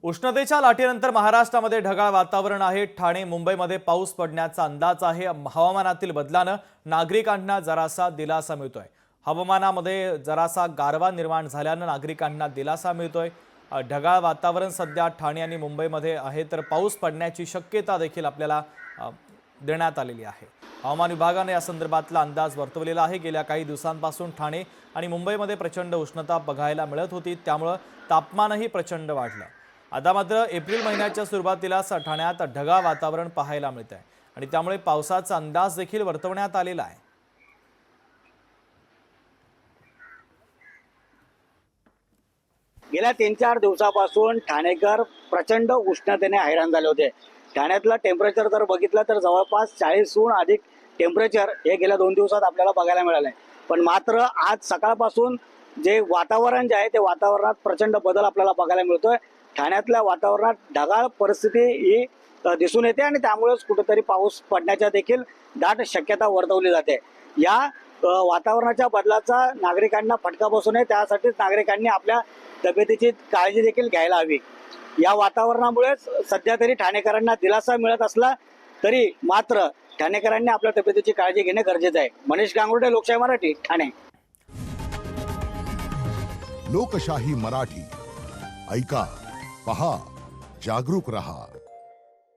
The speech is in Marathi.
उष्णतेच्या लाटेनंतर महाराष्ट्रामध्ये ढगाळ वातावरण आहे। ठाणे मुंबईमध्ये पाऊस पडण्याचा अंदाज आहे। हवामानातील बदलाने नागरिकांना जरासा दिलासा मिळतोय। हवामानामध्ये जरासा गारवा निर्माण झाल्याने नागरिकांना दिलासा मिळतोय। ढगाळ वातावरण सध्या ठाणे आणि मुंबईमध्ये आहे, तर पाऊस पडण्याची शक्यता देखील आपल्याला देण्यात आलेली आहे। हवामान विभागाने या संदर्भातला अंदाज वर्तवलेला आहे। गेल्या काही दिवसांपासून ठाणे आणि मुंबईमध्ये प्रचंड उष्णता बघायला मिळत होती, त्यामुळे तापमानही प्रचंड वाढलं। आता मात्र एप्रिल महिन्याच्या सुरुवातीला ठाण्यात ढगाळ वातावरण पाहायला मिळतंय आणि त्यामुळे पावसाचा अंदाज देखील वर्तवण्यात आलेला आहे। गेल्या 3-4 दिवसापासून ठाणेकर प्रचंड उष्णतेने हैराण झाले होते। ठाण्यातलं टेम्परेचर जर बघितलं तर जवळपास 40हून अधिक टेम्परेचर हे गेल्या 2 दिवसात आपल्याला बघायला मिळालंय। पण मात्र आज सकाळपासून जे वातावरण जे आहे ते वातावरणात प्रचंड बदल आपल्याला बघायला मिळतोय। ठाण्यातल्या वातावरणात ढगाळ परिस्थिती ही दिसून येते आणि त्यामुळेच कुठेतरी पाऊस पडण्याच्या देखील दाट शक्यता वर्तवली जाते। या वातावरणाच्या बदलाचा नागरिकांना फटका बसू नये त्यासाठीच नागरिकांनी आपल्या तब्येतीची काळजी देखील घ्यायला हवी। या वातावरणामुळे सध्या तरी ठाणेकरांना दिलासा मिळत असला तरी मात्र ठाणेकरांनी आपल्या तब्येतीची काळजी घेणे गरजेचे आहे। मनीष गांगुर्डे, लोकशाही मराठी, ठाणे। लोकशाही मराठी ऐका, पहा, जागरूक रहा।